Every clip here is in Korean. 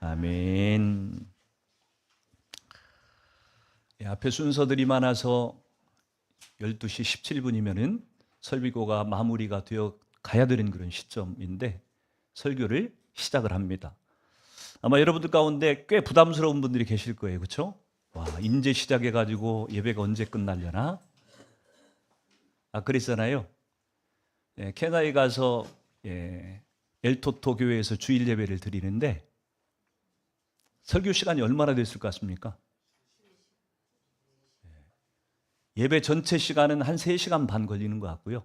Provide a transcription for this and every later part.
아멘. 앞에 순서들이 많아서 12시 17분이면은 설비고가 마무리가 되어 가야 되는 그런 시점인데 설교를 시작을 합니다. 아마 여러분들 가운데 꽤 부담스러운 분들이 계실 거예요. 그렇죠? 와, 이제 시작해가지고 예배가 언제 끝나려나? 그랬잖아요. 캐나다에 가서 엘토토 교회에서 주일 예배를 드리는데 설교 시간이 얼마나 됐을 것 같습니까? 예배 전체 시간은 한 3시간 반 걸리는 것 같고요.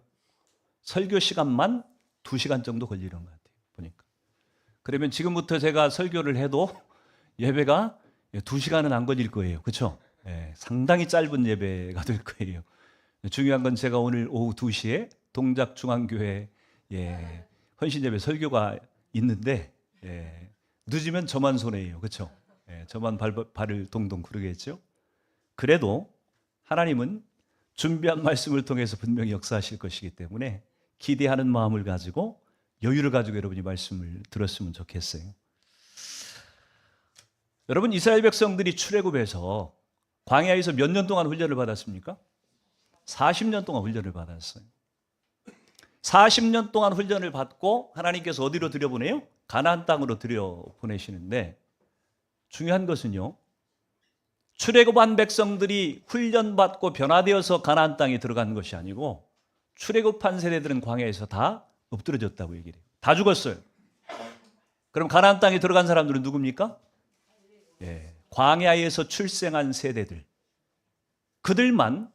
설교 시간만 2시간 정도 걸리는 것 같아요. 보니까. 그러면 지금부터 제가 설교를 해도 예배가 2시간은 안 걸릴 거예요. 그렇죠? 상당히 짧은 예배가 될 거예요. 중요한 건 제가 오늘 오후 2시에 동작중앙교회 헌신예배 설교가 있는데 늦으면 저만 손해예요. 그렇죠? 저만 발을 동동 구르겠죠? 그래도 하나님은 준비한 말씀을 통해서 분명히 역사하실 것이기 때문에 기대하는 마음을 가지고 여유를 가지고 여러분이 말씀을 들었으면 좋겠어요. 여러분, 이스라엘 백성들이 출애굽해서 광야에서 몇 년 동안 훈련을 받았습니까? 40년 동안 훈련을 받았어요. 40년 동안 훈련을 받고 하나님께서 어디로 들여보내요? 가나안 땅으로 들여보내시는데 중요한 것은요, 출애굽한 백성들이 훈련받고 변화되어서 가나안 땅에 들어간 것이 아니고 출애굽한 세대들은 광야에서 다 엎드러졌다고 얘기를 해요. 다 죽었어요. 그럼 가나안 땅에 들어간 사람들은 누굽니까? 광야에서 출생한 세대들. 그들만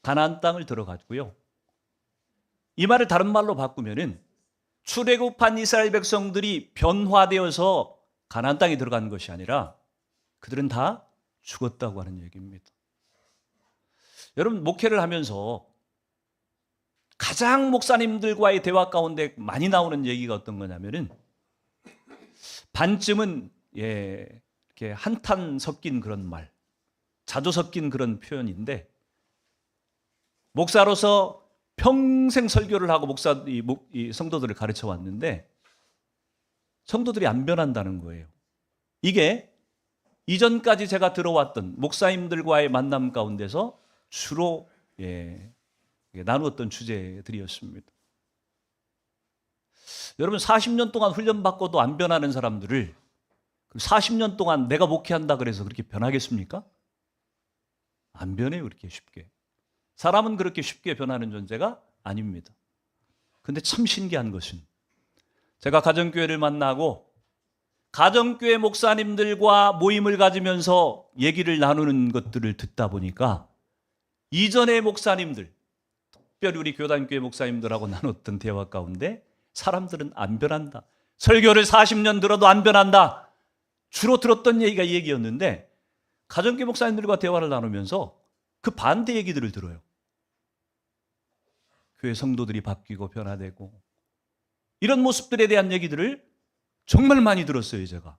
가나안 땅을 들어갔고요. 이 말을 다른 말로 바꾸면은 출애굽한 이스라엘 백성들이 변화되어서 가나안 땅에 들어간 것이 아니라 그들은 다 죽었다고 하는 얘기입니다. 여러분, 목회를 하면서 가장 목사님들과의 대화 가운데 많이 나오는 얘기가 어떤 거냐면은 반쯤은 이렇게 한탄 섞인 그런 말, 자조 섞인 그런 표현인데 목사로서 평생 설교를 하고 이 성도들을 가르쳐 왔는데 성도들이 안 변한다는 거예요. 이게 이전까지 제가 들어왔던 목사님들과의 만남 가운데서 주로 나누었던 주제들이었습니다. 여러분, 40년 동안 훈련받고도 안 변하는 사람들을 40년 동안 내가 목회한다 그래서 그렇게 변하겠습니까? 안 변해요, 그렇게 쉽게. 사람은 그렇게 쉽게 변하는 존재가 아닙니다. 근데 참 신기한 것은 제가 가정교회를 만나고 가정교회 목사님들과 모임을 가지면서 얘기를 나누는 것들을 듣다 보니까 이전의 목사님들, 특별히 우리 교단교회 목사님들하고 나눴던 대화 가운데 사람들은 안 변한다. 설교를 40년 들어도 안 변한다. 주로 들었던 얘기가 이 얘기였는데 가정교회 목사님들과 대화를 나누면서 그 반대 얘기들을 들어요. 교회 성도들이 바뀌고 변화되고 이런 모습들에 대한 얘기들을 정말 많이 들었어요, 제가.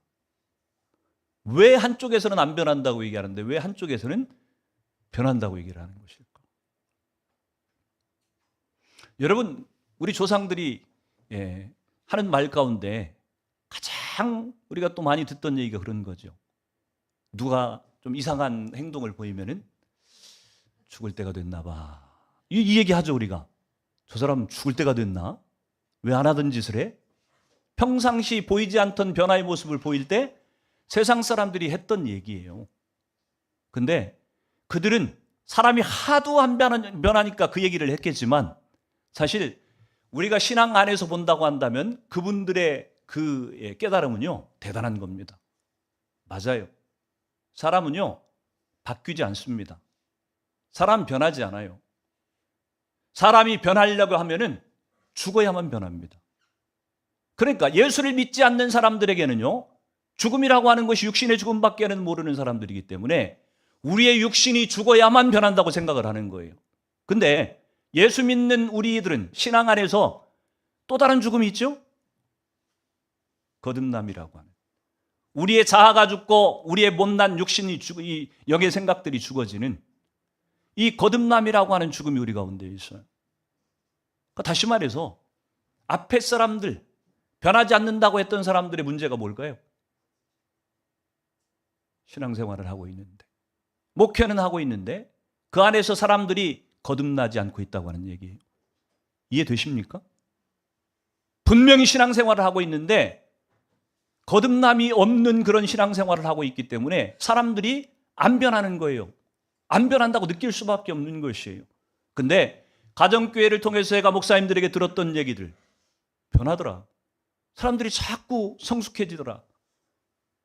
왜 한쪽에서는 안 변한다고 얘기하는데 왜 한쪽에서는 변한다고 얘기를 하는 것일까? 여러분, 우리 조상들이 하는 말 가운데 가장 우리가 또 많이 듣던 얘기가 그런 거죠. 누가 좀 이상한 행동을 보이면은 죽을 때가 됐나 봐. 이 얘기 하죠, 우리가. 저 사람 죽을 때가 됐나? 왜 안 하던 짓을 해? 평상시 보이지 않던 변화의 모습을 보일 때 세상 사람들이 했던 얘기예요. 근데 그들은 사람이 하도 안 변하니까 그 얘기를 했겠지만 사실 우리가 신앙 안에서 본다고 한다면 그분들의 그 깨달음은요, 대단한 겁니다. 맞아요. 사람은요, 바뀌지 않습니다. 사람 변하지 않아요. 사람이 변하려고 하면은 죽어야만 변합니다. 그러니까 예수를 믿지 않는 사람들에게는요, 죽음이라고 하는 것이 육신의 죽음밖에는 모르는 사람들이기 때문에 우리의 육신이 죽어야만 변한다고 생각을 하는 거예요. 근데 예수 믿는 우리들은 신앙 안에서 또 다른 죽음이 있죠? 거듭남이라고 하는. 우리의 자아가 죽고 우리의 못난 육신이 이 영의 생각들이 죽어지는 이 거듭남이라고 하는 죽음이 우리 가운데 있어요. 그러니까 다시 말해서 앞에 사람들, 변하지 않는다고 했던 사람들의 문제가 뭘까요? 신앙생활을 하고 있는데, 목회는 하고 있는데 그 안에서 사람들이 거듭나지 않고 있다고 하는 얘기예요. 이해되십니까? 분명히 신앙생활을 하고 있는데 거듭남이 없는 그런 신앙생활을 하고 있기 때문에 사람들이 안 변하는 거예요. 안 변한다고 느낄 수밖에 없는 것이에요. 근데 가정교회를 통해서 제가 목사님들에게 들었던 얘기들, 변하더라. 사람들이 자꾸 성숙해지더라.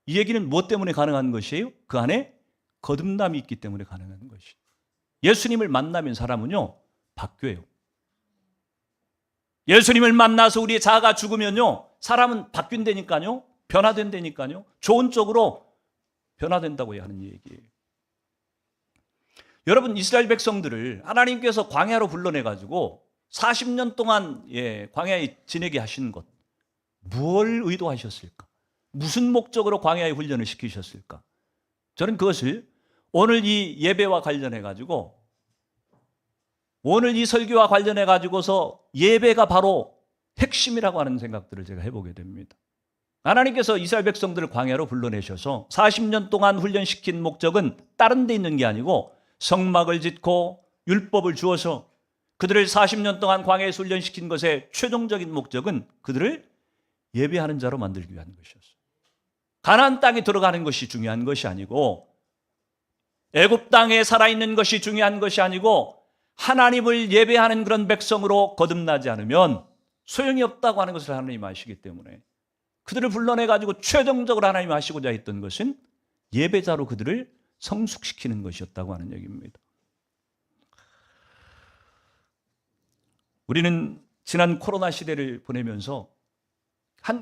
이 얘기는 무엇 때문에 가능한 것이에요? 그 안에 거듭남이 있기 때문에 가능한 것이에요. 예수님을 만나면 사람은요, 바뀌어요. 예수님을 만나서 우리의 자아가 죽으면요, 사람은 바뀐다니까요, 변화된다니까요, 좋은 쪽으로 변화된다고 하는 얘기예요. 여러분, 이스라엘 백성들을 하나님께서 광야로 불러내가지고 40년 동안 광야에 지내게 하신 것, 뭘 의도하셨을까? 무슨 목적으로 광야에 훈련을 시키셨을까? 저는 그것을 오늘 이 예배와 관련해가지고, 오늘 이 설교와 관련해가지고서 예배가 바로 핵심이라고 하는 생각들을 제가 해보게 됩니다. 하나님께서 이스라엘 백성들을 광야로 불러내셔서 40년 동안 훈련시킨 목적은 다른 데 있는 게 아니고 성막을 짓고 율법을 주어서 그들을 40년 동안 광야에서 훈련시킨 것의 최종적인 목적은 그들을 예배하는 자로 만들기 위한 것이었어요. 가나안 땅에 들어가는 것이 중요한 것이 아니고, 애굽 땅에 살아있는 것이 중요한 것이 아니고, 하나님을 예배하는 그런 백성으로 거듭나지 않으면 소용이 없다고 하는 것을 하나님이 아시기 때문에 그들을 불러내가지고 최종적으로 하나님이 하시고자 했던 것은 예배자로 그들을 성숙시키는 것이었다고 하는 얘기입니다. 우리는 지난 코로나 시대를 보내면서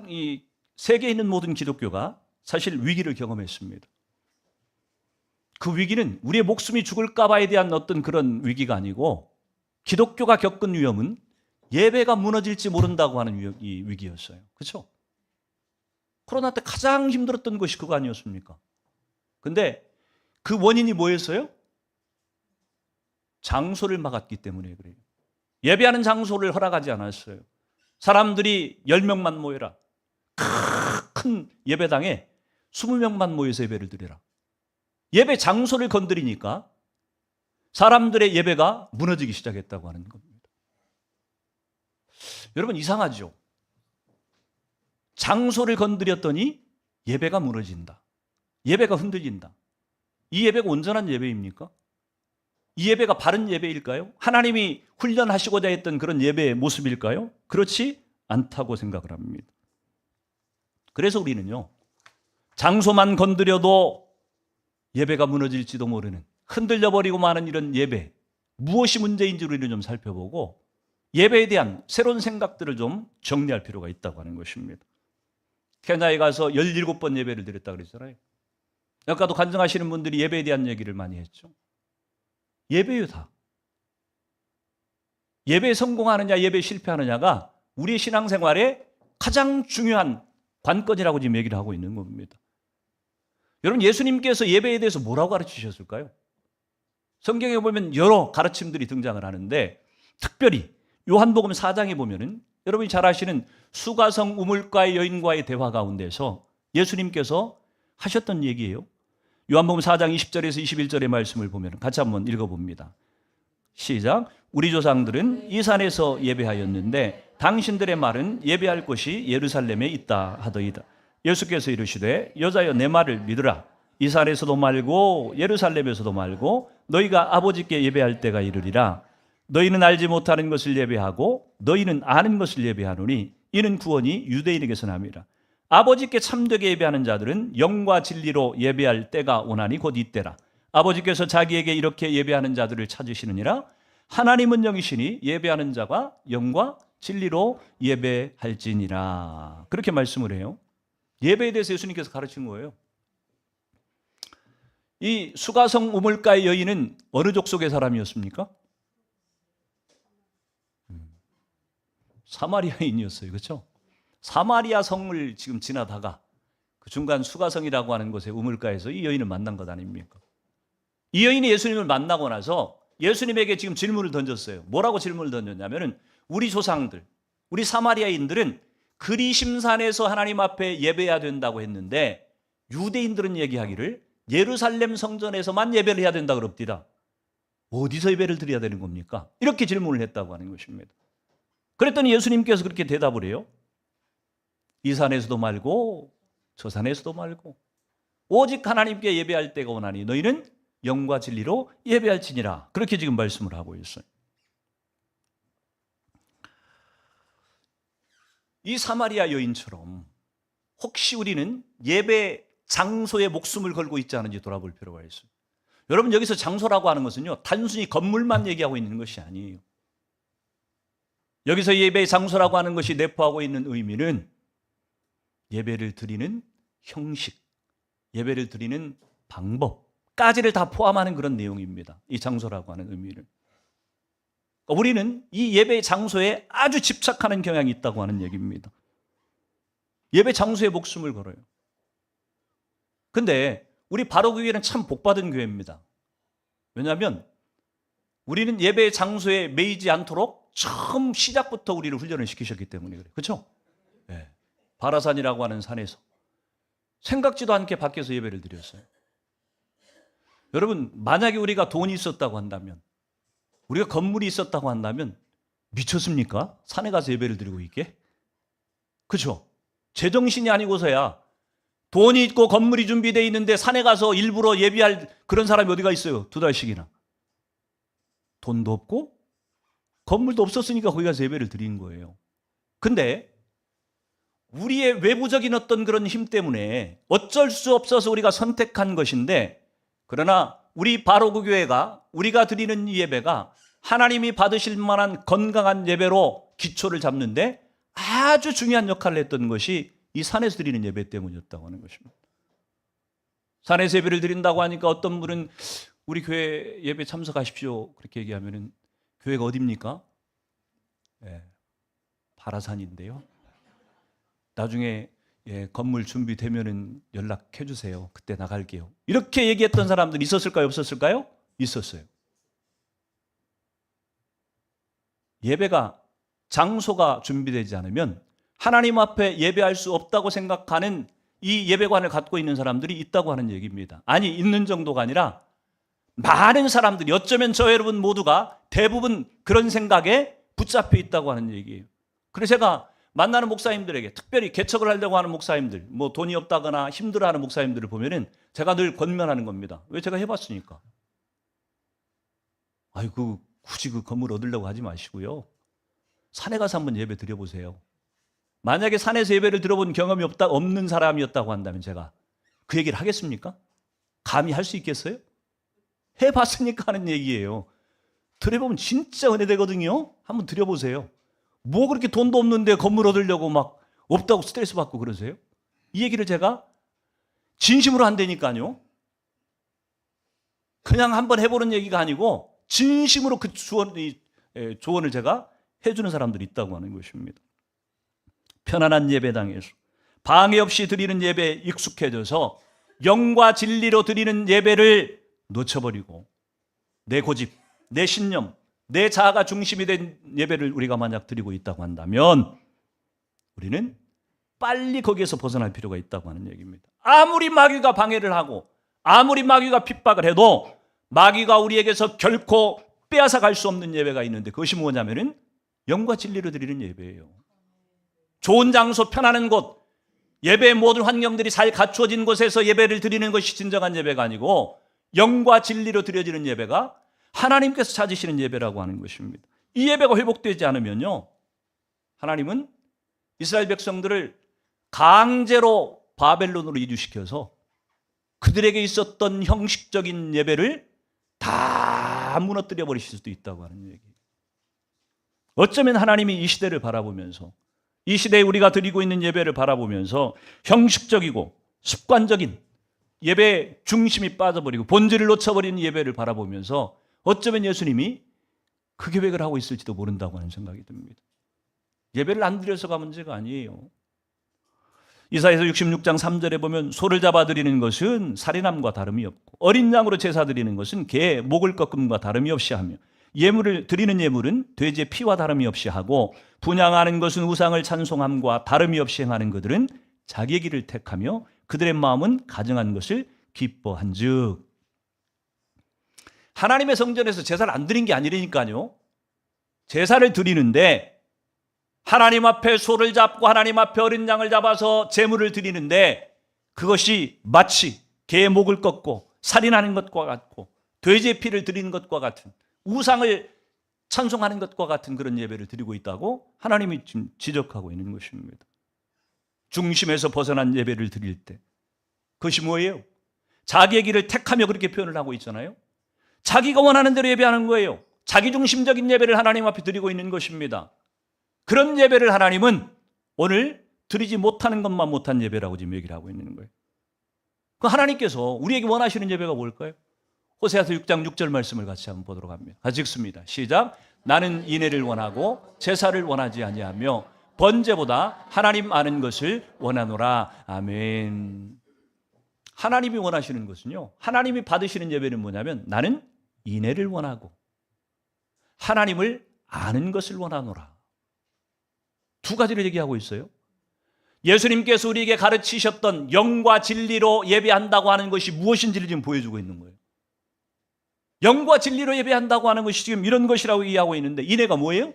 이 세계에 있는 모든 기독교가 사실 위기를 경험했습니다. 그 위기는 우리의 목숨이 죽을까 봐에 대한 어떤 그런 위기가 아니고, 기독교가 겪은 위험은 예배가 무너질지 모른다고 하는 이 위기였어요. 그렇죠? 코로나 때 가장 힘들었던 것이 그거 아니었습니까? 근데 그 원인이 뭐였어요? 장소를 막았기 때문에 그래요. 예배하는 장소를 허락하지 않았어요. 사람들이 10명만 모여라. 큰 예배당에 20명만 모여서 예배를 드려라. 예배 장소를 건드리니까 사람들의 예배가 무너지기 시작했다고 하는 겁니다. 여러분, 이상하죠? 장소를 건드렸더니 예배가 무너진다. 예배가 흔들린다. 이 예배가 온전한 예배입니까? 이 예배가 바른 예배일까요? 하나님이 훈련하시고자 했던 그런 예배의 모습일까요? 그렇지 않다고 생각을 합니다. 그래서 우리는요, 장소만 건드려도 예배가 무너질지도 모르는, 흔들려버리고 마는 이런 예배, 무엇이 문제인지 우리는 좀 살펴보고 예배에 대한 새로운 생각들을 좀 정리할 필요가 있다고 하는 것입니다. 케냐에 가서 17번 예배를 드렸다고 그랬잖아요. 아까도 간증하시는 분들이 예배에 대한 얘기를 많이 했죠. 예배요, 다. 예배에 성공하느냐, 예배에 실패하느냐가 우리의 신앙생활의 가장 중요한 관건이라고 지금 얘기를 하고 있는 겁니다. 여러분, 예수님께서 예배에 대해서 뭐라고 가르치셨을까요? 성경에 보면 여러 가르침들이 등장을 하는데, 특별히 요한복음 4장에 보면은 여러분이 잘 아시는 수가성 우물가의 여인과의 대화 가운데서 예수님께서 하셨던 얘기예요. 요한복음 4장 20절에서 21절의 말씀을 보면 같이 한번 읽어봅니다. 시작. 우리 조상들은 이 산에서 예배하였는데 당신들의 말은 예배할 곳이 예루살렘에 있다 하더이다. 예수께서 이르시되 여자여 내 말을 믿으라. 이 산에서도 말고 예루살렘에서도 말고 너희가 아버지께 예배할 때가 이르리라. 너희는 알지 못하는 것을 예배하고 너희는 아는 것을 예배하노니 이는 구원이 유대인에게서 남이라. 아버지께 참되게 예배하는 자들은 영과 진리로 예배할 때가 오나니 곧 이때라. 아버지께서 자기에게 이렇게 예배하는 자들을 찾으시느니라. 하나님은 영이시니 예배하는 자가 영과 진리로 예배할지니라. 그렇게 말씀을 해요. 예배에 대해서 예수님께서 가르친 거예요. 이 수가성 우물가의 여인은 어느 족속의 사람이었습니까? 사마리아인이었어요. 그렇죠? 사마리아 성을 지금 지나다가 그 중간 수가성이라고 하는 곳의 우물가에서 이 여인을 만난 것 아닙니까? 이 여인이 예수님을 만나고 나서 예수님에게 지금 질문을 던졌어요. 뭐라고 질문을 던졌냐면은 우리 조상들, 우리 사마리아인들은 그리심산에서 하나님 앞에 예배해야 된다고 했는데 유대인들은 얘기하기를 예루살렘 성전에서만 예배를 해야 된다 그럽니다. 어디서 예배를 드려야 되는 겁니까? 이렇게 질문을 했다고 하는 것입니다. 그랬더니 예수님께서 그렇게 대답을 해요. 이 산에서도 말고 저 산에서도 말고 오직 하나님께 예배할 때가 오나니 너희는 영과 진리로 예배할지니라. 그렇게 지금 말씀을 하고 있어요. 이 사마리아 여인처럼 혹시 우리는 예배 장소에 목숨을 걸고 있지 않은지 돌아볼 필요가 있어요. 여러분, 여기서 장소라고 하는 것은요, 단순히 건물만 얘기하고 있는 것이 아니에요. 여기서 예배의 장소라고 하는 것이 내포하고 있는 의미는 예배를 드리는 형식, 예배를 드리는 방법까지를 다 포함하는 그런 내용입니다. 이 장소라고 하는 의미를. 우리는 이 예배 장소에 아주 집착하는 경향이 있다고 하는 얘기입니다. 예배 장소에 목숨을 걸어요. 근데 우리 바로교회는 참 복받은 교회입니다. 왜냐하면 우리는 예배 장소에 매이지 않도록 처음 시작부터 우리를 훈련을 시키셨기 때문에 그래요. 그렇죠? 네. 바라산이라고 하는 산에서 생각지도 않게 밖에서 예배를 드렸어요. 여러분, 만약에 우리가 돈이 있었다고 한다면, 우리가 건물이 있었다고 한다면 미쳤습니까? 산에 가서 예배를 드리고 있게? 그렇죠? 제정신이 아니고서야 돈이 있고 건물이 준비되어 있는데 산에 가서 일부러 예배할 그런 사람이 어디가 있어요? 2달씩이나. 돈도 없고 건물도 없었으니까 거기 가서 예배를 드린 거예요. 근데 우리의 외부적인 어떤 그런 힘 때문에 어쩔 수 없어서 우리가 선택한 것인데, 그러나 우리 바로교회가 우리가 드리는 이 예배가 하나님이 받으실 만한 건강한 예배로 기초를 잡는데 아주 중요한 역할을 했던 것이 이 산에서 드리는 예배 때문이었다고 하는 것입니다. 산에서 예배를 드린다고 하니까 어떤 분은 우리 교회 예배 참석하십시오 그렇게 얘기하면은 교회가 어디입니까? 네, 바라산인데요. 나중에 건물 준비되면은 연락해 주세요. 그때 나갈게요. 이렇게 얘기했던 사람들 있었을까요? 없었을까요? 있었어요. 예배가 장소가 준비되지 않으면 하나님 앞에 예배할 수 없다고 생각하는 이 예배관을 갖고 있는 사람들이 있다고 하는 얘기입니다. 아니, 있는 정도가 아니라 많은 사람들이, 어쩌면 저 여러분 모두가 대부분 그런 생각에 붙잡혀 있다고 하는 얘기예요. 그래서 제가 만나는 목사님들에게, 특별히 개척을 하려고 하는 목사님들, 뭐 돈이 없다거나 힘들어하는 목사님들을 보면은 제가 늘 권면하는 겁니다. 왜? 제가 해봤으니까. 아이고, 굳이 그 건물 얻으려고 하지 마시고요. 산에 가서 한번 예배 드려보세요. 만약에 산에서 예배를 들어본 경험이 없는 사람이었다고 한다면 제가 그 얘기를 하겠습니까? 감히 할 수 있겠어요? 해봤으니까 하는 얘기예요. 드려보면 진짜 은혜되거든요. 한번 드려보세요. 뭐 그렇게 돈도 없는데 건물 얻으려고 막 없다고 스트레스 받고 그러세요? 이 얘기를 제가 진심으로 한다니까요. 그냥 한번 해보는 얘기가 아니고 진심으로 그 조언을 제가 해주는 사람들이 있다고 하는 것입니다. 편안한 예배당에서 방해 없이 드리는 예배에 익숙해져서 영과 진리로 드리는 예배를 놓쳐버리고 내 고집, 내 신념, 내 자아가 중심이 된 예배를 우리가 만약 드리고 있다고 한다면 우리는 빨리 거기에서 벗어날 필요가 있다고 하는 얘기입니다. 아무리 마귀가 방해를 하고 아무리 마귀가 핍박을 해도 마귀가 우리에게서 결코 빼앗아 갈 수 없는 예배가 있는데, 그것이 뭐냐면은 영과 진리로 드리는 예배예요. 좋은 장소, 편안한 곳, 예배의 모든 환경들이 잘 갖추어진 곳에서 예배를 드리는 것이 진정한 예배가 아니고 영과 진리로 드려지는 예배가 하나님께서 찾으시는 예배라고 하는 것입니다. 이 예배가 회복되지 않으면요, 하나님은 이스라엘 백성들을 강제로 바벨론으로 이주시켜서 그들에게 있었던 형식적인 예배를 다 무너뜨려 버리실 수도 있다고 하는 얘기예요. 어쩌면 하나님이 이 시대를 바라보면서, 이 시대에 우리가 드리고 있는 예배를 바라보면서 형식적이고 습관적인 예배 중심이 빠져버리고 본질을 놓쳐버리는 예배를 바라보면서 어쩌면 예수님이 그 계획을 하고 있을지도 모른다고 하는 생각이 듭니다. 예배를 안 드려서가 문제가 아니에요. 이사야서 66장 3절에 보면 소를 잡아 드리는 것은 살인함과 다름이 없고 어린 양으로 제사 드리는 것은 개 목을 꺾음과 다름이 없이 하며 예물을 드리는 예물은 돼지의 피와 다름이 없이 하고 분향하는 것은 우상을 찬송함과 다름이 없이 행하는 그들은 자기의 길을 택하며 그들의 마음은 가증한 것을 기뻐한즉. 하나님의 성전에서 제사를 안 드린 게 아니라니까요. 제사를 드리는데 하나님 앞에 소를 잡고 하나님 앞에 어린 양을 잡아서 제물을 드리는데 그것이 마치 개의 목을 꺾고 살인하는 것과 같고 돼지의 피를 드리는 것과 같은 우상을 찬송하는 것과 같은 그런 예배를 드리고 있다고 하나님이 지금 지적하고 있는 것입니다. 중심에서 벗어난 예배를 드릴 때 그것이 뭐예요? 자기의 길을 택하며 그렇게 표현을 하고 있잖아요. 자기가 원하는 대로 예배하는 거예요. 자기중심적인 예배를 하나님 앞에 드리고 있는 것입니다. 그런 예배를 하나님은 오늘 드리지 못하는 것만 못한 예배라고 지금 얘기를 하고 있는 거예요. 그 하나님께서 우리에게 원하시는 예배가 뭘까요? 호세아서 6장 6절 말씀을 같이 한번 보도록 합니다. 같이 읽습니다. 시작. 나는 인애를 원하고 제사를 원하지 아니하며 번제보다 하나님 아는 것을 원하노라. 아멘. 하나님이 원하시는 것은요, 하나님이 받으시는 예배는 뭐냐면 나는 인애를 원하고 하나님을 아는 것을 원하노라. 두 가지를 얘기하고 있어요. 예수님께서 우리에게 가르치셨던 영과 진리로 예배한다고 하는 것이 무엇인지를 지금 보여주고 있는 거예요. 영과 진리로 예배한다고 하는 것이 지금 이런 것이라고 얘기하고 있는데 인애가 뭐예요?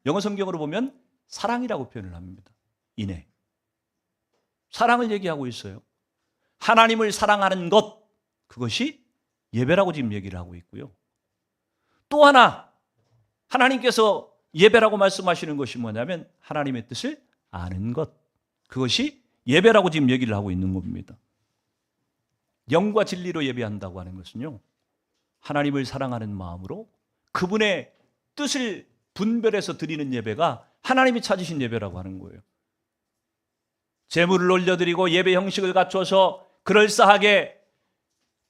영어 성경으로 보면 사랑이라고 표현을 합니다. 인애. 사랑을 얘기하고 있어요. 하나님을 사랑하는 것, 그것이 예배라고 지금 얘기를 하고 있고요. 또 하나 하나님께서 예배라고 말씀하시는 것이 뭐냐면 하나님의 뜻을 아는 것, 그것이 예배라고 지금 얘기를 하고 있는 겁니다. 영과 진리로 예배한다고 하는 것은요, 하나님을 사랑하는 마음으로 그분의 뜻을 분별해서 드리는 예배가 하나님이 찾으신 예배라고 하는 거예요. 제물을 올려드리고 예배 형식을 갖춰서 그럴싸하게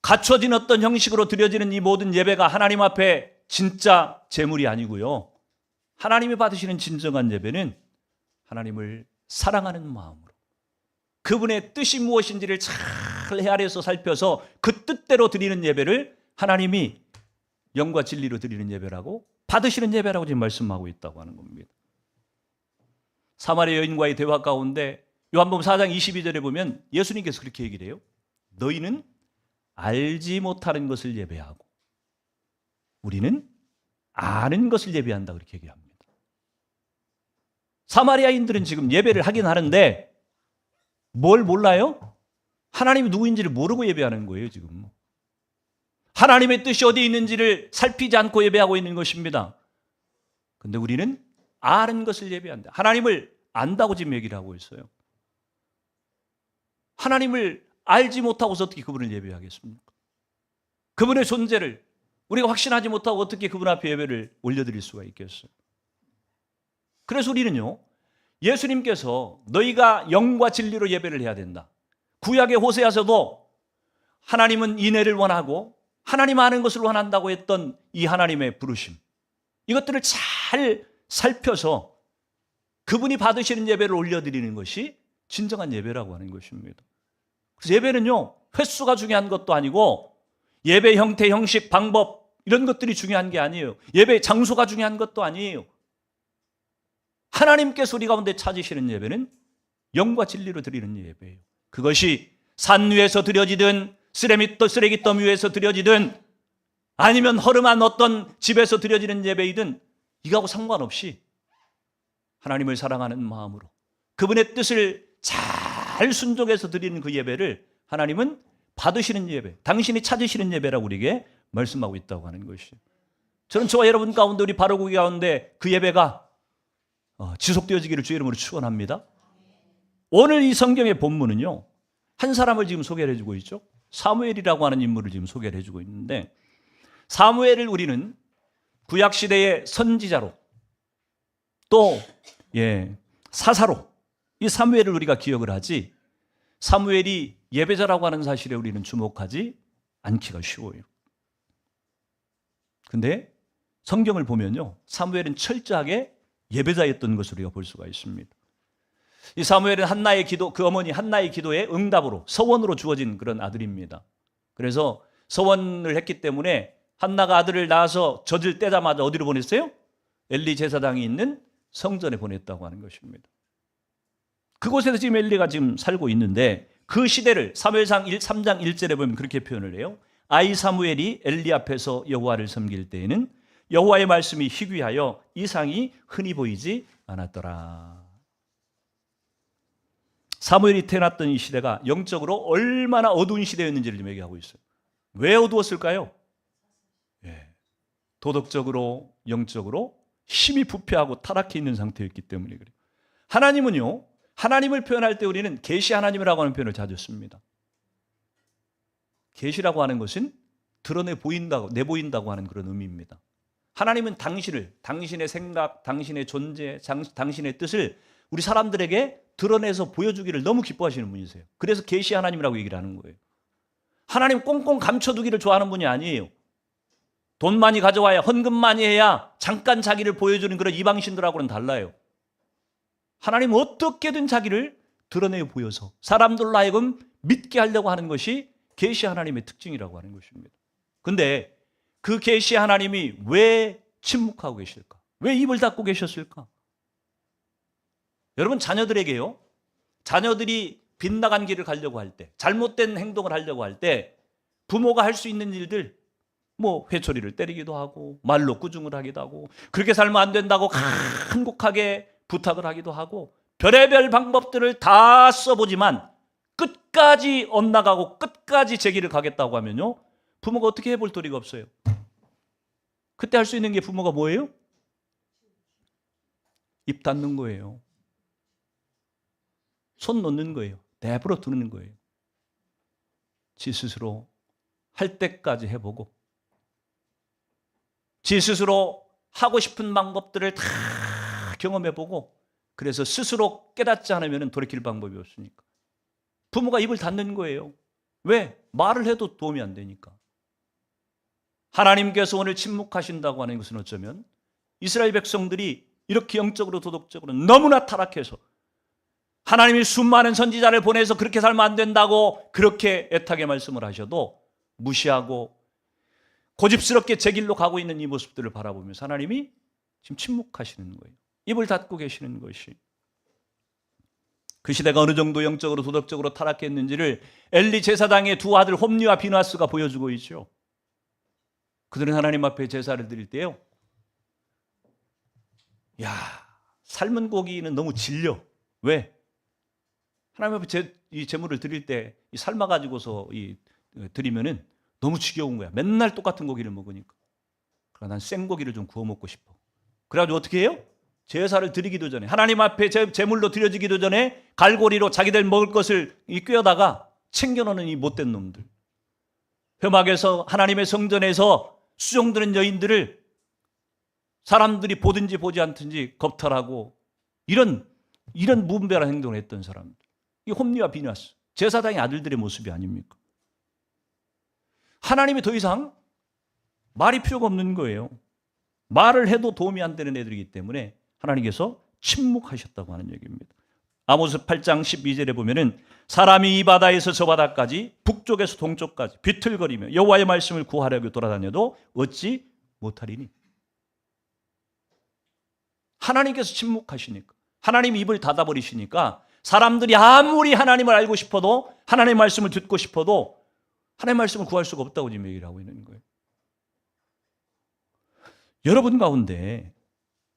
갖춰진 어떤 형식으로 드려지는 이 모든 예배가 하나님 앞에 진짜 제물이 아니고요. 하나님이 받으시는 진정한 예배는 하나님을 사랑하는 마음으로 그분의 뜻이 무엇인지를 잘 헤아려서 살펴서 그 뜻대로 드리는 예배를 하나님이 영과 진리로 드리는 예배라고, 받으시는 예배라고 지금 말씀하고 있다고 하는 겁니다. 사마리아 여인과의 대화 가운데 요한복음 4장 22절에 보면 예수님께서 그렇게 얘기를 해요. 너희는 알지 못하는 것을 예배하고 우리는 아는 것을 예배한다, 그렇게 얘기합니다. 사마리아인들은 지금 예배를 하긴 하는데 뭘 몰라요? 하나님이 누구인지를 모르고 예배하는 거예요. 지금 하나님의 뜻이 어디 있는지를 살피지 않고 예배하고 있는 것입니다. 그런데 우리는 아는 것을 예배한다. 하나님을 안다고 지금 얘기를 하고 있어요. 하나님을 알지 못하고서 어떻게 그분을 예배하겠습니까? 그분의 존재를 우리가 확신하지 못하고 어떻게 그분 앞에 예배를 올려드릴 수가 있겠어요? 그래서 우리는요, 예수님께서 너희가 영과 진리로 예배를 해야 된다. 구약의 호세아서도 하나님은 인애를 원하고 하나님 아는 것을 원한다고 했던 이 하나님의 부르심, 이것들을 잘 살펴서 그분이 받으시는 예배를 올려드리는 것이 진정한 예배라고 하는 것입니다. 그래서 예배는요, 횟수가 중요한 것도 아니고 예배 형태, 형식, 방법 이런 것들이 중요한 게 아니에요. 예배 장소가 중요한 것도 아니에요. 하나님께서 우리 가운데 찾으시는 예배는 영과 진리로 드리는 예배예요. 그것이 산 위에서 드려지든 쓰레기더미 위에서 드려지든 아니면 허름한 어떤 집에서 드려지는 예배이든 이거하고 상관없이 하나님을 사랑하는 마음으로 그분의 뜻을 잘 순종해서 드리는 그 예배를 하나님은 받으시는 예배, 당신이 찾으시는 예배라고 우리에게 말씀하고 있다고 하는 것이죠. 저는 저와 여러분 가운데, 우리 바로구기 가운데 그 예배가 지속되어지기를 주의 이름으로 축원합니다. 오늘 이 성경의 본문은요, 한 사람을 지금 소개를 해주고 있죠. 사무엘이라고 하는 인물을 지금 소개를 해주고 있는데, 사무엘을 우리는 구약시대의 선지자로 또 사사로 이 사무엘을 우리가 기억을 하지, 사무엘이 예배자라고 하는 사실에 우리는 주목하지 않기가 쉬워요. 근데 성경을 보면요, 사무엘은 철저하게 예배자였던 것으로 우리가 볼 수가 있습니다. 이 사무엘은 한나의 기도, 그 어머니 한나의 기도에 응답으로 서원으로 주어진 그런 아들입니다. 그래서 서원을 했기 때문에 한나가 아들을 낳아서 젖을 떼자마자 어디로 보냈어요? 엘리 제사장이 있는 성전에 보냈다고 하는 것입니다. 그곳에서 지금 엘리가 지금 살고 있는데 그 시대를 사무엘상 3장 1절에 보면 그렇게 표현을 해요. 아이 사무엘이 엘리 앞에서 여호와를 섬길 때에는 여호와의 말씀이 희귀하여 이상이 흔히 보이지 않았더라. 사무엘이 태어났던 이 시대가 영적으로 얼마나 어두운 시대였는지를 좀 얘기하고 있어요. 왜 어두웠을까요? 도덕적으로 영적으로 힘이 부패하고 타락해 있는 상태였기 때문에 그래요. 하나님은요, 하나님을 표현할 때 우리는 계시 하나님이라고 하는 표현을 자주 씁니다. 계시라고 하는 것은 드러내 보인다고, 내보인다고 하는 그런 의미입니다. 하나님은 당신의 생각, 당신의 존재, 당신의 뜻을 우리 사람들에게 드러내서 보여주기를 너무 기뻐하시는 분이세요. 그래서 계시 하나님이라고 얘기를 하는 거예요. 하나님 꽁꽁 감춰두기를 좋아하는 분이 아니에요. 돈 많이 가져와야, 헌금 많이 해야 잠깐 자기를 보여주는 그런 이방신들하고는 달라요. 하나님은 어떻게든 자기를 드러내 보여서 사람들로 하여금 믿게 하려고 하는 것이 계시 하나님의 특징이라고 하는 것입니다. 그런데 그 계시 하나님이 왜 침묵하고 계실까? 왜 입을 닫고 계셨을까? 여러분, 자녀들에게요, 자녀들이 빗나간 길을 가려고 할 때, 잘못된 행동을 하려고 할 때 부모가 할 수 있는 일들, 뭐 회초리를 때리기도 하고 말로 꾸중을 하기도 하고 그렇게 살면 안 된다고 간곡하게 부탁을 하기도 하고 별의별 방법들을 다 써보지만 끝까지 엇나가고 끝까지 제 길을 가겠다고 하면요, 부모가 어떻게 해볼 도리가 없어요. 그때 할 수 있는 게 부모가 뭐예요? 입 닫는 거예요. 손 놓는 거예요. 내버려 두는 거예요. 지 스스로 할 때까지 해보고 지 스스로 하고 싶은 방법들을 다 경험해보고 그래서 스스로 깨닫지 않으면 돌이킬 방법이 없으니까 부모가 입을 닫는 거예요. 왜? 말을 해도 도움이 안 되니까. 하나님께서 오늘 침묵하신다고 하는 것은 어쩌면 이스라엘 백성들이 이렇게 영적으로 도덕적으로 너무나 타락해서 하나님이 수많은 선지자를 보내서 그렇게 살면 안 된다고 그렇게 애타게 말씀을 하셔도 무시하고 고집스럽게 제 길로 가고 있는 이 모습들을 바라보면서 하나님이 지금 침묵하시는 거예요. 입을 닫고 계시는 것이. 그 시대가 어느 정도 영적으로 도덕적으로 타락했는지를 엘리 제사장의 두 아들 홈리와 비나스가 보여주고 있죠. 그들은 하나님 앞에 제사를 드릴 때요, 삶은 고기는 너무 질려. 왜? 하나님 앞에 이 제물을 드릴 때 삶아가지고서 드리면은 너무 지겨운 거야. 맨날 똑같은 고기를 먹으니까. 그러나 난 생고기를 좀 구워 먹고 싶어. 그래가지고 어떻게 해요? 제사를 드리기도 전에, 하나님 앞에 제물로 드려지기도 전에 갈고리로 자기들 먹을 것을 꿰어다가 챙겨놓는 이 못된 놈들. 회막에서 하나님의 성전에서 수종드는 여인들을 사람들이 보든지 보지 않든지 겁탈하고 이런 무분별한 행동을 했던 사람들. 이 홈리와 비나스, 제사장의 아들들의 모습이 아닙니까? 하나님이 더 이상 말이 필요가 없는 거예요. 말을 해도 도움이 안 되는 애들이기 때문에 하나님께서 침묵하셨다고 하는 얘기입니다. 아모스 8장 12절에 보면은 사람이 이 바다에서 저 바다까지 북쪽에서 동쪽까지 비틀거리며 여호와의 말씀을 구하려고 돌아다녀도 얻지 못하리니. 하나님께서 침묵하시니까, 하나님이 입을 닫아버리시니까 사람들이 아무리 하나님을 알고 싶어도, 하나님의 말씀을 듣고 싶어도 하나님의 말씀을 구할 수가 없다고 지금 얘기를 하고 있는 거예요. 여러분 가운데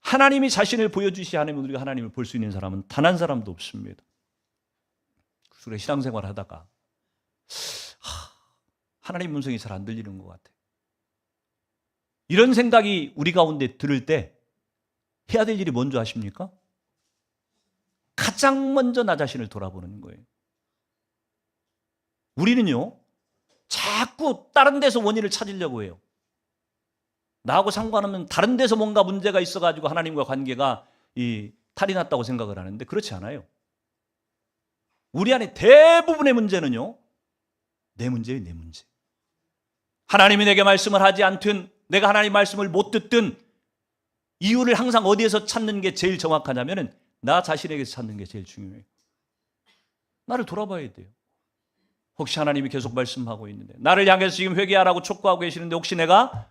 하나님이 자신을 보여주시지 않으면 우리가 하나님을 볼 수 있는 사람은 단 한 사람도 없습니다. 그래서 신앙생활 하다가 하나님 음성이 잘 안 들리는 것 같아요. 이런 생각이 우리 가운데 들을 때 해야 될 일이 뭔지 아십니까? 가장 먼저 나 자신을 돌아보는 거예요. 우리는요, 자꾸 다른 데서 원인을 찾으려고 해요. 나하고 상관없는 다른 데서 뭔가 문제가 있어가지고 하나님과 관계가 탈이 났다고 생각을 하는데 그렇지 않아요. 우리 안에 대부분의 문제는요, 내 문제예요, 내 문제. 하나님이 내게 말씀을 하지 않든 내가 하나님 말씀을 못 듣든 이유를 항상 어디에서 찾는 게 제일 정확하냐면은 나 자신에게서 찾는 게 제일 중요해요. 나를 돌아봐야 돼요. 혹시 하나님이 계속 말씀하고 있는데, 나를 향해서 지금 회개하라고 촉구하고 계시는데 혹시 내가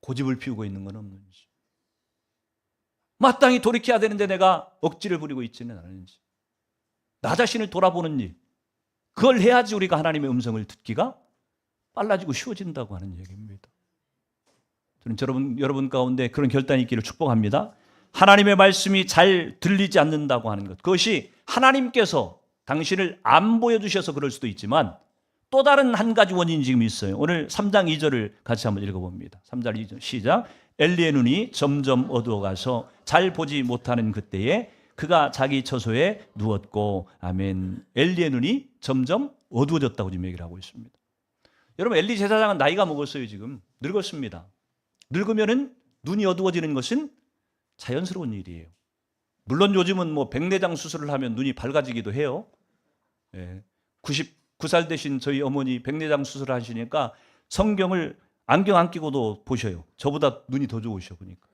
고집을 피우고 있는 건 없는지, 마땅히 돌이켜야 되는데 내가 억지를 부리고 있지는 않은지, 나 자신을 돌아보는 일, 그걸 해야지 우리가 하나님의 음성을 듣기가 빨라지고 쉬워진다고 하는 얘기입니다. 저는 여러분 가운데 그런 결단이 있기를 축복합니다. 하나님의 말씀이 잘 들리지 않는다고 하는 것, 그것이 하나님께서 당신을 안 보여주셔서 그럴 수도 있지만 또 다른 한 가지 원인이 지금 있어요. 오늘 3장 2절을 같이 한번 읽어봅니다. 3장 2절 시작. 엘리의 눈이 점점 어두워가서 잘 보지 못하는 그때에 그가 자기 처소에 누웠고, 아멘. 엘리의 눈이 점점 어두워졌다고 지금 얘기를 하고 있습니다. 여러분, 엘리 제사장은 나이가 먹었어요. 지금 늙었습니다. 늙으면은 눈이 어두워지는 것은 자연스러운 일이에요. 물론 요즘은 뭐 백내장 수술을 하면 눈이 밝아지기도 해요. 99살 되신 저희 어머니 백내장 수술을 하시니까 성경을 안경 안 끼고도 보셔요. 저보다 눈이 더 좋으셔 보니까.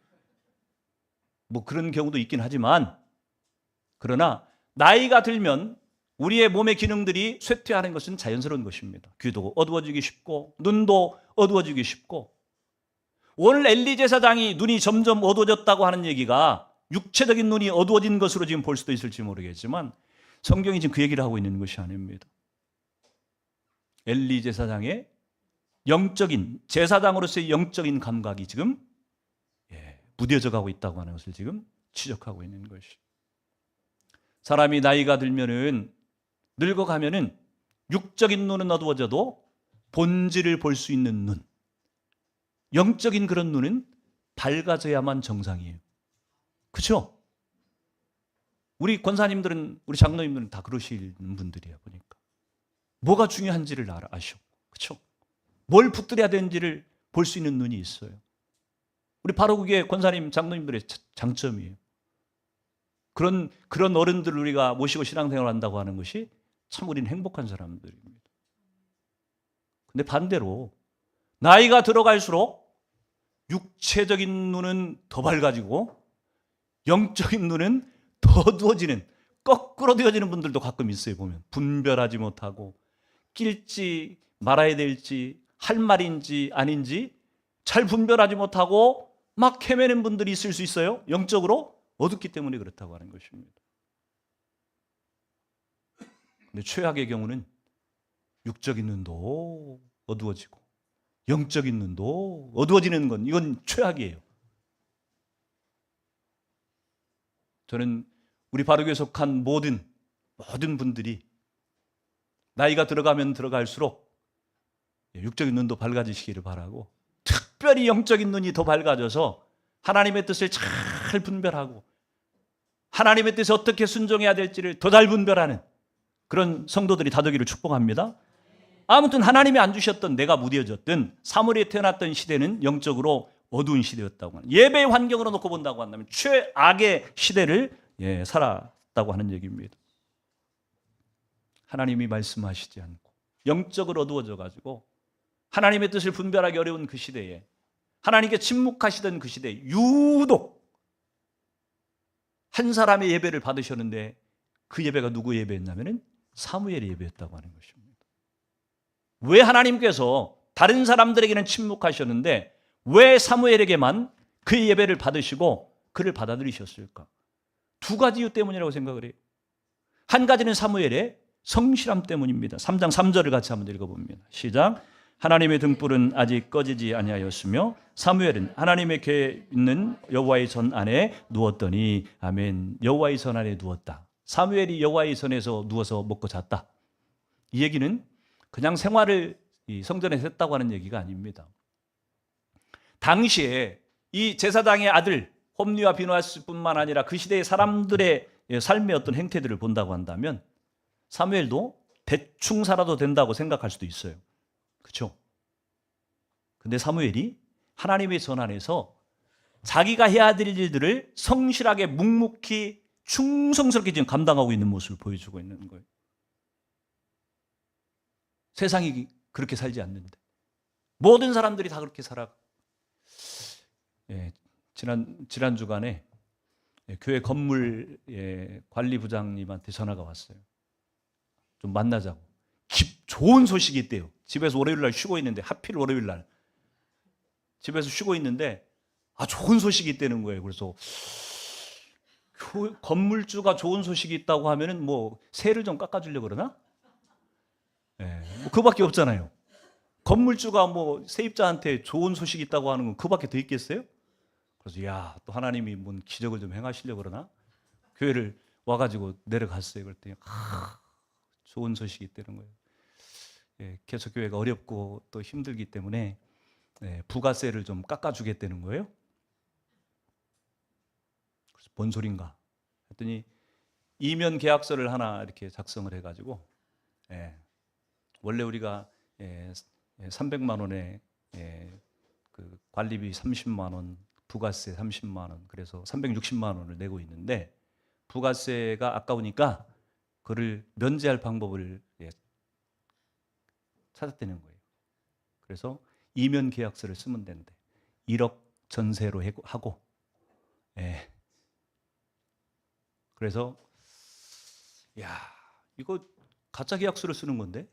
뭐 그런 경우도 있긴 하지만, 그러나 나이가 들면 우리의 몸의 기능들이 쇠퇴하는 것은 자연스러운 것입니다. 귀도 어두워지기 쉽고 눈도 어두워지기 쉽고. 오늘 엘리 제사장이 눈이 점점 어두워졌다고 하는 얘기가 육체적인 눈이 어두워진 것으로 지금 볼 수도 있을지 모르겠지만 성경이 지금 그 얘기를 하고 있는 것이 아닙니다. 엘리 제사장의 영적인, 제사장으로서의 영적인 감각이 지금 무뎌져 가고 있다고 하는 것을 지금 지적하고 있는 것이. 사람이 나이가 들면은, 늙어가면은 육적인 눈은 어두워져도 본질을 볼 수 있는 눈, 영적인 그런 눈은 밝아져야만 정상이에요. 그렇죠? 우리 권사님들은, 우리 장로님들은 다 그러시는 분들이야 보니까. 뭐가 중요한지를 아셔. 그렇죠? 뭘 붙들어야 되는지를 볼 수 있는 눈이 있어요. 우리 바로 그게 권사님, 장로님들의 장점이에요. 그런 어른들을 우리가 모시고 신앙생활을 한다고 하는 것이 참 우리는 행복한 사람들입니다. 근데 반대로 나이가 들어갈수록 육체적인 눈은 더 밝아지고 영적인 눈은 더 어두워지는, 거꾸로 되어지는 분들도 가끔 있어요. 보면 분별하지 못하고 낄지 말아야 될지, 할 말인지 아닌지 잘 분별하지 못하고 막 헤매는 분들이 있을 수 있어요. 영적으로 어둡기 때문에 그렇다고 하는 것입니다. 근데 최악의 경우는 육적인 눈도 어두워지고 영적인 눈도 어두워지는 건, 이건 최악이에요. 저는 우리 바르교에 속한 모든 분들이 나이가 들어가면 들어갈수록 육적인 눈도 밝아지시기를 바라고, 특별히 영적인 눈이 더 밝아져서 하나님의 뜻을 잘 분별하고 하나님의 뜻에 어떻게 순종해야 될지를 더 잘 분별하는 그런 성도들이 다되기를 축복합니다. 아무튼 하나님이 안 주셨던, 내가 무뎌졌던, 사물에 태어났던 시대는 영적으로 어두운 시대였다고 하는, 예배의 환경으로 놓고 본다고 한다면 최악의 시대를 살았다고 하는 얘기입니다. 하나님이 말씀하시지 않고 영적으로 어두워져 가지고 하나님의 뜻을 분별하기 어려운 그 시대에, 하나님께 침묵하시던 그 시대에 유독 한 사람의 예배를 받으셨는데, 그 예배가 누구 예배였냐면 사무엘의 예배였다고 하는 것입니다. 왜 하나님께서 다른 사람들에게는 침묵하셨는데 왜 사무엘에게만 그 예배를 받으시고 그를 받아들이셨을까? 두 가지 이유 때문이라고 생각을 해요. 한 가지는 사무엘의 성실함 때문입니다. 3장 3절을 같이 한번 읽어봅니다. 시작. 하나님의 등불은 아직 꺼지지 아니하였으며 사무엘은 하나님의 궤에 있는 여호와의 전 안에 누웠더니, 아멘. 여호와의 전 안에 누웠다. 사무엘이 여호와의 전에서 누워서 먹고 잤다. 이 얘기는 그냥 생활을 성전에서 했다고 하는 얘기가 아닙니다. 당시에 이 제사장의 아들 홈리와 비누아스뿐만 아니라 그 시대의 사람들의 삶의 어떤 행태들을 본다고 한다면 사무엘도 대충 살아도 된다고 생각할 수도 있어요. 그렇죠? 근데 사무엘이 하나님의 전 안에서 자기가 해야 될 일들을 성실하게 묵묵히 충성스럽게 지금 감당하고 있는 모습을 보여주고 있는 거예요. 세상이 그렇게 살지 않는데 모든 사람들이 다 그렇게 살아. 지난 주간에 교회 건물 관리부장님한테 전화가 왔어요. 좀 만나자고. 좋은 소식이 있대요. 집에서 월요일 날 쉬고 있는데, 하필 월요일 날 집에서 쉬고 있는데 좋은 소식이 있다는 거예요. 그래서 건물주가 좋은 소식이 있다고 하면은 뭐 세를 좀 깎아주려고 그러나? 뭐 그밖에 없잖아요. 건물주가 뭐 세입자한테 좋은 소식이 있다고 하는 건 그밖에 더 있겠어요? 그래서 야, 또 하나님이 뭔 기적을 좀 행하시려고 그러나? 교회를 와가지고 내려갔어요. 그랬더니 좋은 소식이 있다는 거예요. 계속 교회가 어렵고 또 힘들기 때문에 부가세를 좀 깎아주겠다는 거예요. 그래서 뭔 소린가 했더니 이면 계약서를 하나 이렇게 작성을 해가지고 원래 우리가 300만 원에 그 관리비 30만 원, 부가세 30만 원, 그래서 360만 원을 내고 있는데 부가세가 아까우니까 그를 면제할 방법을 찾았다는 거예요. 그래서 이면 계약서를 쓰면 되는데 1억 전세로 하고 그래서 야, 이거 가짜 계약서를 쓰는 건데,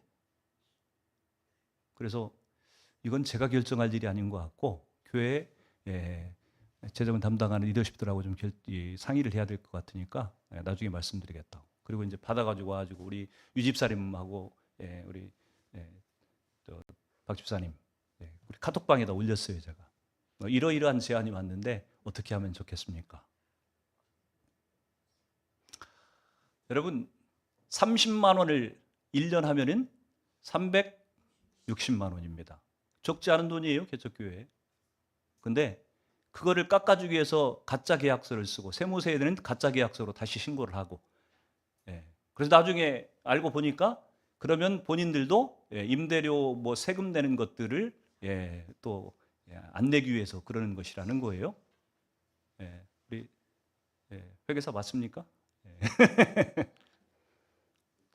그래서 이건 제가 결정할 일이 아닌 것 같고 교회 재정을 담당하는 리더십들하고 좀 상의를 해야 될 것 같으니까 나중에 말씀드리겠다. 그리고 이제 받아가지고 와가지고 우리 유집사님하고 우리 박 집사님 우리 카톡방에다 올렸어요. 제가 이러이러한 제안이 왔는데 어떻게 하면 좋겠습니까? 여러분 30만 원을 1년 하면은 360만 원입니다. 적지 않은 돈이에요, 개척교회에. 근데 그거를 깎아주기 위해서 가짜 계약서를 쓰고 세무서에는 가짜 계약서로 다시 신고를 하고 그래서 나중에 알고 보니까 그러면 본인들도 임대료 뭐 세금 내는 것들을 또 안 내기 위해서 그러는 것이라는 거예요. 우리 회계사 맞습니까?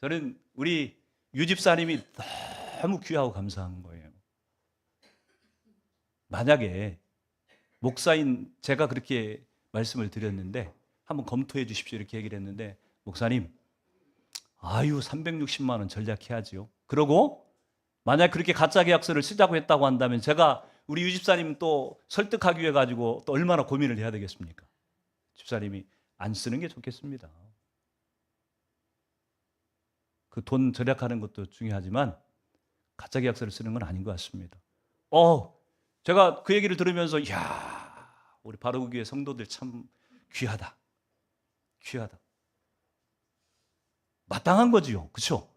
저는 우리 유집사님이 너무 귀하고 감사한 거예요. 만약에 목사인 제가 그렇게 말씀을 드렸는데 한번 검토해 주십시오 이렇게 얘기를 했는데 목사님 360만 원 전략해야지요. 그러고 만약 그렇게 가짜 계약서를 쓰자고 했다고 한다면 제가 우리 유집사님 또 설득하기 위해 가지고 또 얼마나 고민을 해야 되겠습니까? 집사님이 안 쓰는 게 좋겠습니다. 그 돈 절약하는 것도 중요하지만 가짜 계약서를 쓰는 건 아닌 것 같습니다. 제가 그 얘기를 들으면서 우리 바로교회 성도들 참 귀하다. 마땅한 거지요. 그렇죠?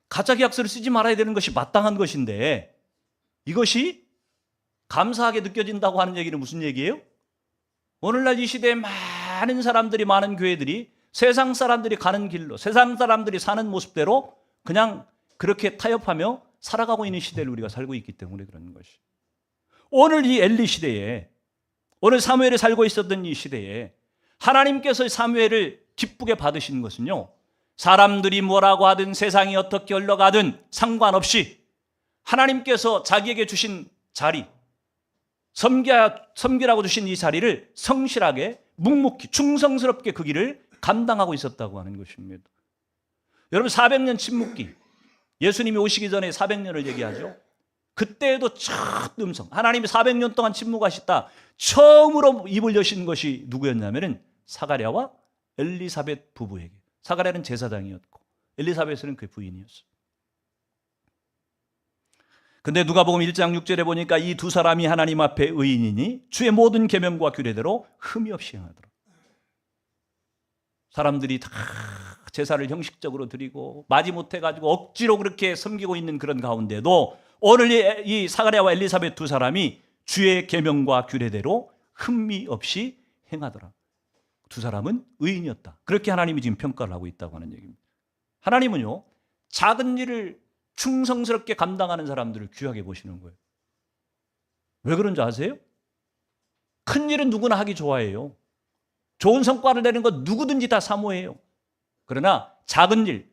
가짜 계약서를 쓰지 말아야 되는 것이 마땅한 것인데 이것이 감사하게 느껴진다고 하는 얘기는 무슨 얘기예요? 오늘날 이 시대에 많은 사람들이, 많은 교회들이 세상 사람들이 가는 길로, 세상 사람들이 사는 모습대로 그냥 그렇게 타협하며 살아가고 있는 시대를 우리가 살고 있기 때문에 그런 것이. 오늘 이 엘리 시대에, 오늘 사무엘이 살고 있었던 이 시대에 하나님께서 사무엘을 기쁘게 받으신 것은요, 사람들이 뭐라고 하든 세상이 어떻게 흘러가든 상관없이 하나님께서 자기에게 주신 자리, 섬기라고 주신 이 자리를 성실하게, 묵묵히, 충성스럽게 그 길을 감당하고 있었다고 하는 것입니다. 여러분 400년 침묵기, 예수님이 오시기 전에 400년을 얘기하죠. 그때에도 첫 음성, 하나님이 400년 동안 침묵하셨다. 처음으로 입을 여신 것이 누구였냐면은 사가랴와 엘리사벳 부부에게. 사가랴는 제사장이었고 엘리사벳은 그 부인이었어요. 근데 누가복음 1장 6절에 보니까 이 두 사람이 하나님 앞에 의인이니 주의 모든 계명과 규례대로 흠이 없이 행하더라. 사람들이 다 제사를 형식적으로 드리고 마지못해 가지고 억지로 그렇게 섬기고 있는 그런 가운데도 오늘 이 사가랴와 엘리사벳 두 사람이 주의 계명과 규례대로 흠이 없이 행하더라. 두 사람은 의인이었다. 그렇게 하나님이 지금 평가를 하고 있다고 하는 얘기입니다. 하나님은요, 작은 일을 충성스럽게 감당하는 사람들을 귀하게 보시는 거예요. 왜 그런지 아세요? 큰 일은 누구나 하기 좋아해요. 좋은 성과를 내는 건 누구든지 다 사모해요. 그러나 작은 일,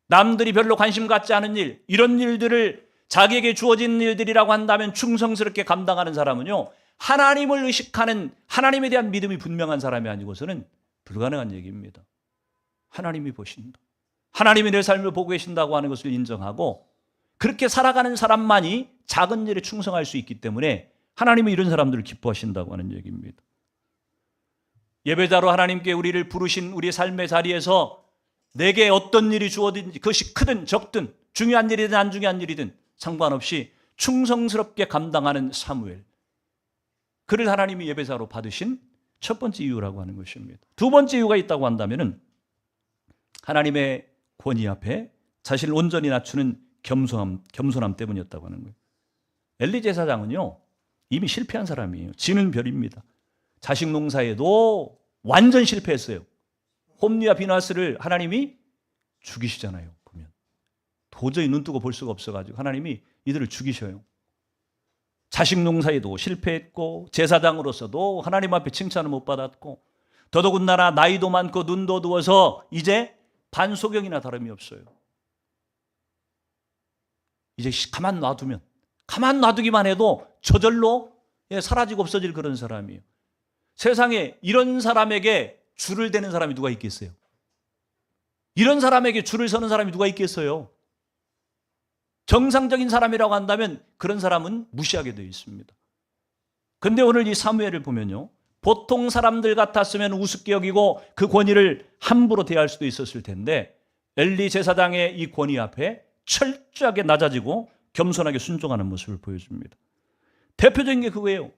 남들이 별로 관심 갖지 않은 일, 이런 일들을 자기에게 주어진 일들이라고 한다면 충성스럽게 감당하는 사람은요, 하나님을 의식하는, 하나님에 대한 믿음이 분명한 사람이 아니고서는 불가능한 얘기입니다. 하나님이 보신다. 하나님이 내 삶을 보고 계신다고 하는 것을 인정하고 그렇게 살아가는 사람만이 작은 일에 충성할 수 있기 때문에 하나님은 이런 사람들을 기뻐하신다고 하는 얘기입니다. 예배자로 하나님께 우리를 부르신 우리 삶의 자리에서 내게 어떤 일이 주어진지 그것이 크든 적든 중요한 일이든 안 중요한 일이든 상관없이 충성스럽게 감당하는 사무엘. 그를 하나님이 예배자로 받으신 첫 번째 이유라고 하는 것입니다. 두 번째 이유가 있다고 한다면은 하나님의 권위 앞에 자신을 온전히 낮추는 겸손함 때문이었다고 하는 거예요. 엘리 제사장은요, 이미 실패한 사람이에요. 지는 별입니다. 자식 농사에도 완전 실패했어요. 홈리와 비나스를 하나님이 죽이시잖아요. 보면 도저히 눈뜨고 볼 수가 없어가지고 하나님이 이들을 죽이셔요. 자식 농사에도 실패했고 제사장으로서도 하나님 앞에 칭찬을 못 받았고 더더군다나 나이도 많고 눈도 어두워서 이제 반소경이나 다름이 없어요. 이제 가만 놔두기만 해도 저절로 사라지고 없어질 그런 사람이에요. 세상에 이런 사람에게 줄을 대는 사람이 누가 있겠어요? 이런 사람에게 줄을 서는 사람이 누가 있겠어요? 정상적인 사람이라고 한다면 그런 사람은 무시하게 되어 있습니다. 그런데 오늘 이 사무엘을 보면요, 보통 사람들 같았으면 우습게 여기고 그 권위를 함부로 대할 수도 있었을 텐데 엘리 제사장의 이 권위 앞에 철저하게 낮아지고 겸손하게 순종하는 모습을 보여줍니다. 대표적인 게 그거예요.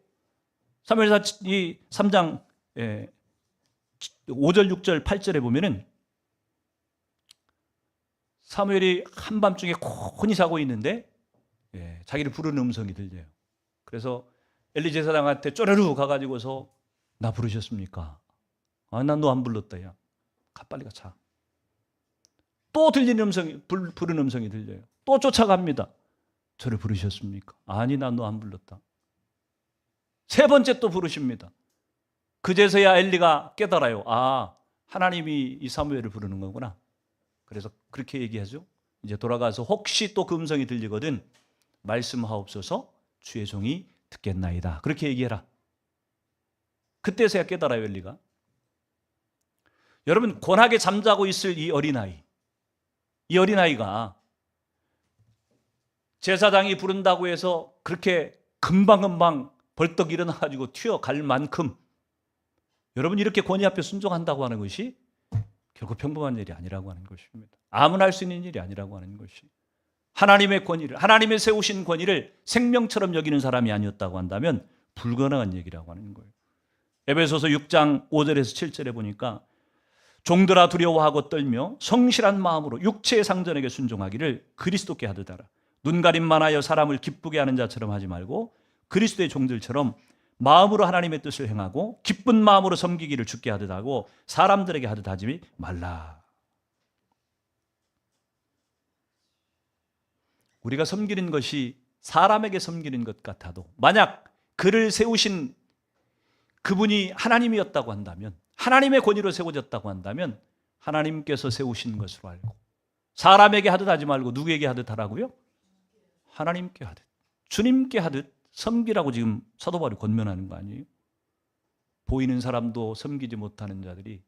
사무엘사 3장 5절, 6절, 8절에 보면은 사무엘이 한밤중에 곤히 자고 있는데 자기를 부르는 음성이 들려요. 그래서 엘리 제사장한테 쪼르르 가가지고서 나 부르셨습니까? 아, 난 너 안 불렀다. 야, 빨리 가 자. 또 들리는 음성이 부르는 음성이 들려요. 또 쫓아갑니다. 저를 부르셨습니까? 아니, 난 너 안 불렀다. 세 번째 또 부르십니다. 그제서야 엘리가 깨달아요. 아, 하나님이 이 사무엘을 부르는 거구나. 그래서 그렇게 얘기하죠. 이제 돌아가서 혹시 또 그 음성이 들리거든 말씀하옵소서 주의 종이 듣겠나이다. 그렇게 얘기해라. 그때서야 깨달아요, 엘리가. 여러분, 권하게 잠자고 있을 이 어린아이가 제사장이 부른다고 해서 그렇게 금방금방 벌떡 일어나가지고 튀어갈 만큼 여러분 이렇게 권위 앞에 순종한다고 하는 것이 결코 평범한 일이 아니라고 하는 것입니다. 아무나 할 수 있는 일이 아니라고 하는 것이 하나님의 권위를, 하나님의 세우신 권위를 생명처럼 여기는 사람이 아니었다고 한다면 불가능한 얘기라고 하는 거예요. 에베소서 6장 5절에서 7절에 보니까 종들아 두려워하고 떨며 성실한 마음으로 육체의 상전에게 순종하기를 그리스도께 하듯 하라. 눈가림만 하여 사람을 기쁘게 하는 자처럼 하지 말고 그리스도의 종들처럼 마음으로 하나님의 뜻을 행하고 기쁜 마음으로 섬기기를 주께 하듯 하고 사람들에게 하듯 하지 말라. 우리가 섬기는 것이 사람에게 섬기는 것 같아도 만약 그를 세우신 그분이 하나님이었다고 한다면, 하나님의 권위로 세워졌다고 한다면 하나님께서 세우신 것으로 알고 사람에게 하듯 하지 말고 누구에게 하듯 하라고요? 하나님께 하듯, 주님께 하듯 섬기라고 지금 사도 바울이 권면하는 거 아니에요? 보이는 사람도 섬기지 못하는 자들이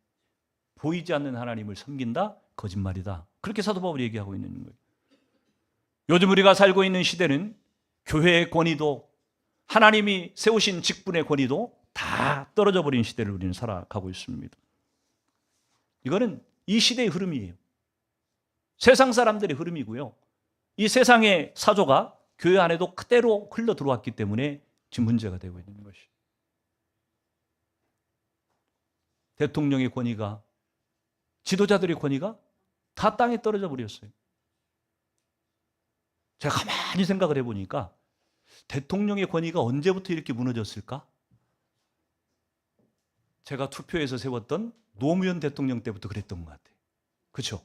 보이지 않는 하나님을 섬긴다? 거짓말이다. 그렇게 사도 바울이 얘기하고 있는 거예요. 요즘 우리가 살고 있는 시대는 교회의 권위도 하나님이 세우신 직분의 권위도 다 떨어져 버린 시대를 우리는 살아가고 있습니다. 이거는 이 시대의 흐름이에요. 세상 사람들의 흐름이고요. 이 세상의 사조가 교회 안에도 그대로 흘러 들어왔기 때문에 지금 문제가 되고 있는 것이. 대통령의 권위가, 지도자들의 권위가 다 땅에 떨어져 버렸어요. 제가 가만히 생각을 해보니까 대통령의 권위가 언제부터 이렇게 무너졌을까? 제가 투표에서 세웠던 노무현 대통령 때부터 그랬던 것 같아요. 그렇죠?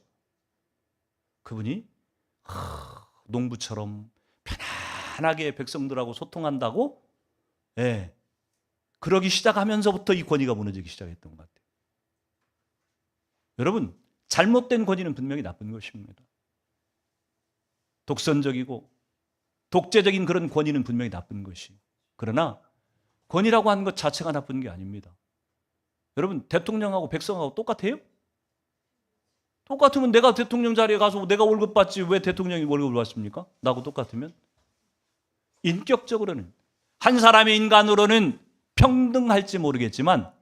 그분이 농부처럼 편안하게 백성들하고 소통한다고 그러기 시작하면서부터 이 권위가 무너지기 시작했던 것 같아요. 여러분, 잘못된 권위는 분명히 나쁜 것입니다. 독선적이고 독재적인 그런 권위는 분명히 나쁜 것이. 그러나 권위라고 하는 것 자체가 나쁜 게 아닙니다. 여러분, 대통령하고 백성하고 똑같아요? 똑같으면 내가 대통령 자리에 가서 내가 월급 받지 왜 대통령이 월급을 받습니까? 나하고 똑같으면? 인격적으로는 한 사람의 인간으로는 평등할지 모르겠지만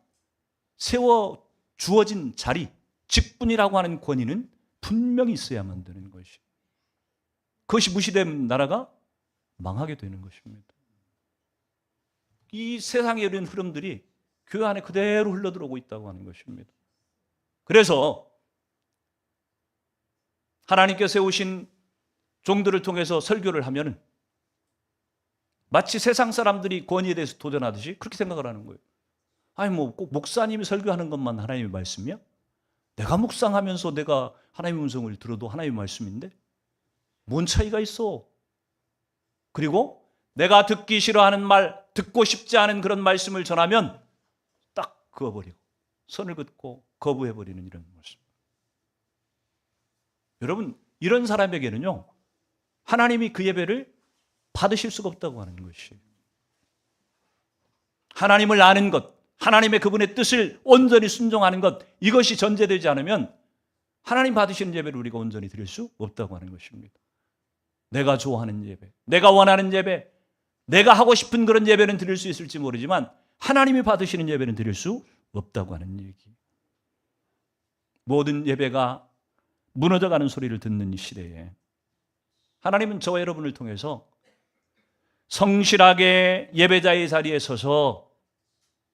세워 주어진 자리, 직분이라고 하는 권위는 분명히 있어야만 되는 것이. 그것이 무시되면 나라가 망하게 되는 것입니다. 이 세상의 이런 흐름들이 교회 안에 그대로 흘러들어오고 있다고 하는 것입니다. 그래서 하나님께서 세우신 종들을 통해서 설교를 하면은 마치 세상 사람들이 권위에 대해서 도전하듯이 그렇게 생각을 하는 거예요. 아니 뭐 꼭 목사님이 설교하는 것만 하나님의 말씀이야? 내가 묵상하면서 내가 하나님의 음성을 들어도 하나님의 말씀인데 뭔 차이가 있어? 그리고 내가 듣기 싫어하는 말, 듣고 싶지 않은 그런 말씀을 전하면 딱 그어버리고 선을 긋고 거부해버리는 이런 모습. 여러분, 이런 사람에게는요, 하나님이 그 예배를 받으실 수가 없다고 하는 것이에요. 하나님을 아는 것, 하나님의 그분의 뜻을 온전히 순종하는 것, 이것이 전제되지 않으면 하나님 받으시는 예배를 우리가 온전히 드릴 수 없다고 하는 것입니다. 내가 좋아하는 예배, 내가 원하는 예배, 내가 하고 싶은 그런 예배는 드릴 수 있을지 모르지만 하나님이 받으시는 예배는 드릴 수 없다고 하는 얘기. 모든 예배가 무너져가는 소리를 듣는 이 시대에 하나님은 저와 여러분을 통해서 성실하게 예배자의 자리에 서서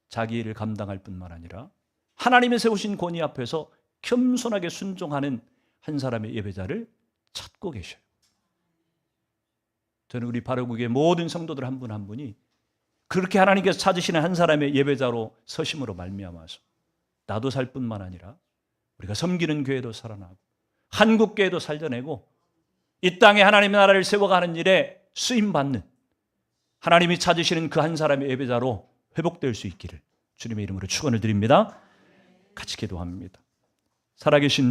자기 일을 감당할 뿐만 아니라 하나님의 세우신 권위 앞에서 겸손하게 순종하는 한 사람의 예배자를 찾고 계셔요. 저는 우리 바로국의 모든 성도들 한 분 한 분이 그렇게 하나님께서 찾으시는 한 사람의 예배자로 서심으로 말미암아서 나도 살 뿐만 아니라 우리가 섬기는 교회도 살아나고 한국 교회도 살려내고 이 땅에 하나님의 나라를 세워가는 일에 쓰임받는 하나님이 찾으시는 그 한 사람의 예배자로 회복될 수 있기를 주님의 이름으로 축원을 드립니다. 같이 기도합니다. 살아계신